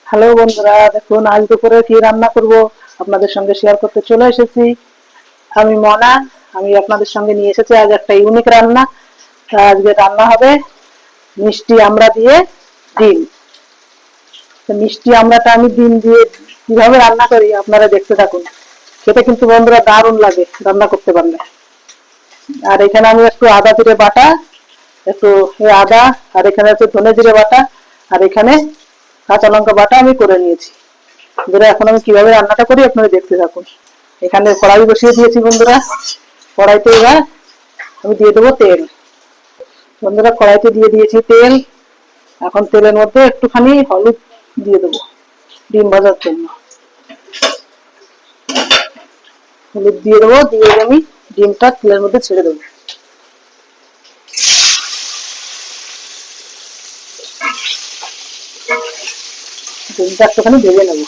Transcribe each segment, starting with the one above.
Hello বন্ধুরা, দেখুন আজ দুপুরে কি রান্না করব আপনাদের সঙ্গে শেয়ার করতে চলে এসেছি। আমি মনা। আমি আপনাদের সঙ্গে নিয়ে এসেছি আজ একটা ইউনিক রান্না। আজকে রান্না হবে মিষ্টি আমড়া দিয়ে ডিম। মিষ্টি আমড়াটা আমি ডিম দিয়ে কিভাবে রান্না করি আপনারা দেখতে থাকুন। খেতে কিন্তু বন্ধুরা দারুণ লাগে রান্না করতে পারলে। আর এখানে আমি একটু আদা জিরে বাটা, একটু আদা, আর এখানে হচ্ছে ধনে জিরে বাটা, আর এখানে কাঁচা লঙ্কা বাটা আমি করে নিয়েছি। বন্ধুরা এখন আমি কিভাবে রান্নাটা করি আপনারা দেখতে থাকুন। এখানে কড়াই বসিয়ে দিয়েছি বন্ধুরা। কড়াইতে এবার আমি দিয়ে দেবো তেল। বন্ধুরা কড়াইতে দিয়ে দিয়েছি তেল। এখন তেলের মধ্যে একটুখানি হলুদ দিয়ে দেবো ডিম ভাজার জন্য। হলুদ দিয়ে দেবো, দিয়ে আমি ডিমটা তেলের মধ্যে ছেড়ে দেবো। ডিমটা একটুখানি ভেজে নেবো।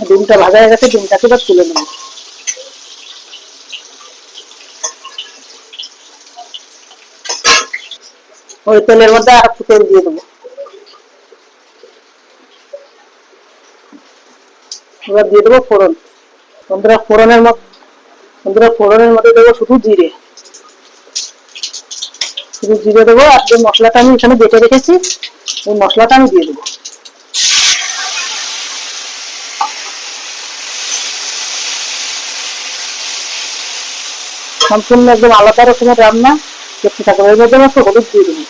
ডিমটা ভাজা হয়ে গেছে, ডিমটাকে এবার তুলে নেবো। ওই তেলের মধ্যে আর একটু তেল দিয়ে দেবো। এবার দিয়ে দেবো ফোড়ন। বন্ধুরা ফোড়নের মধ্যে দেবো শুধু জিরে। শুধু জিরে দেবো, আর যে মশলাটা আমি এখানে বেটে রেখেছি ওই মশলাটা আমি দিয়ে দেবো। সম্পূর্ণ একদম আলাদা রকমের রান্না দেখতে থাকবো। এর মধ্যে একটু হলুদ দিয়ে দেবো।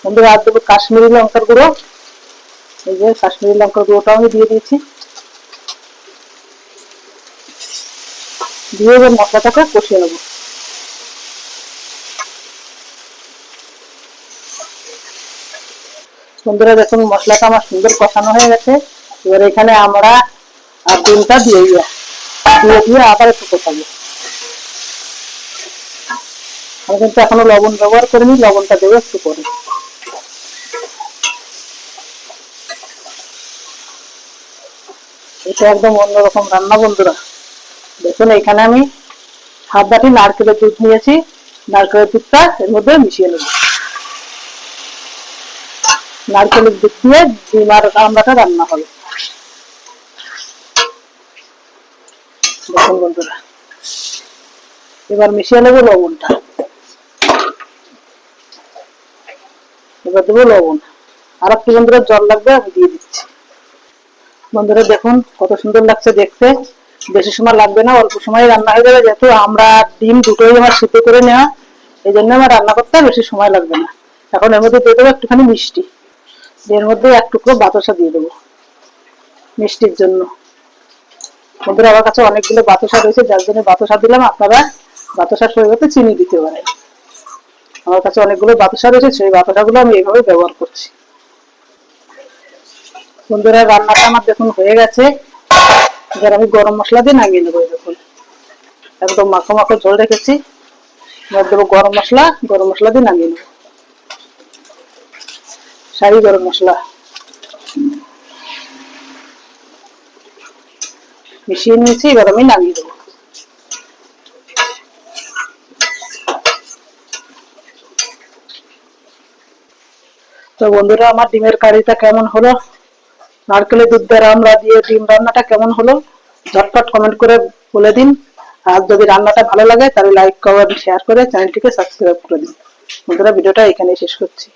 বন্ধুরা আর দেবো কাশ্মীরি লঙ্কার গুঁড়ো। এই যে কাশ্মীরি লঙ্কার গুঁড়োটা আমি দিয়ে দিয়েছি। দিয়ে এবার মশলাটাকে কষিয়ে নেবো। বন্ধুরা দেখুন মশলাটা আমার সুন্দর কষানো হয়ে গেছে। এবার এখানে আমরা আর ডিমটা দিয়ে দিয়ে আবার একটু কষাবো। আমি কিন্তু এখনো লবণ ব্যবহার করিনি, লবণটা দেবো একটু করে। এটা একদম অন্যরকম রান্না বন্ধুরা। দেখুন এখানে আমি হাফ বাটি নারকেলের দুধ নিয়েছি। নারকেলের দুধটা এর মধ্যে মিশিয়ে নেব। নারকেলের দুধ দিয়ে ডিম আর আমড়াটা রান্না হবে। দেখুন বন্ধুরা এবার মিশিয়ে নেবো লবণটা। এবার দেবো লবণ। আর একটু বন্ধুরা জল লাগবে, আমি দিয়ে দিচ্ছি। বন্ধুরা দেখুন কত সুন্দর লাগছে দেখতে। বেশি সময় লাগবে না, অল্প সময় রান্না হয়ে যাবে। যেহেতু আমরা ডিম দুটোই আমার সিদ্ধ করে নেওয়া, এই জন্য আমার রান্না করতে বেশি সময় লাগবে না। এখন এর মধ্যে দিয়ে দেবো একটুখানি মিষ্টি। এর মধ্যে এক টুকরো বাতাসা দিয়ে দেবো মিষ্টির জন্য। বন্ধুরা আমার কাছে অনেকগুলো বাতাসা রয়েছে, যার জন্য বাতাসা দিলাম। আপনারা বাতাসার পরিবর্তে চিনি দিতে পারেন। আমার কাছে অনেকগুলো বাতাসা রয়েছে, সেই বাতাসাগুলো আমি এইভাবে ব্যবহার করছি। বন্ধুরা রান্নাটা আমার দেখুন হয়ে গেছে। এবার আমি গরম মশলা দিয়ে নামিয়ে নেবো। দেখুন একদম মাখো মাখো ঝোল রেখেছি। এবার দেবো গরম মশলা দিয়ে নামিয়ে নেবো। শাহি গরম মশলা মিশিয়ে নিয়েছি, এবার আমি নামিয়ে দেবো। তো বন্ধুরা আমার ডিমের কারিটা কেমন হলো, নারকেলের দুধ দিয়ে আমড়া দিয়ে ডিম রান্নাটা কেমন হলো ঝটপট কমেন্ট করে বলে দিন। আর যদি রান্নাটা ভালো লাগে তাহলে লাইক কমেন্ট শেয়ার করে চ্যানেলটিকে সাবস্ক্রাইব করে দিন। বন্ধুরা ভিডিওটা এখানেই শেষ করছি।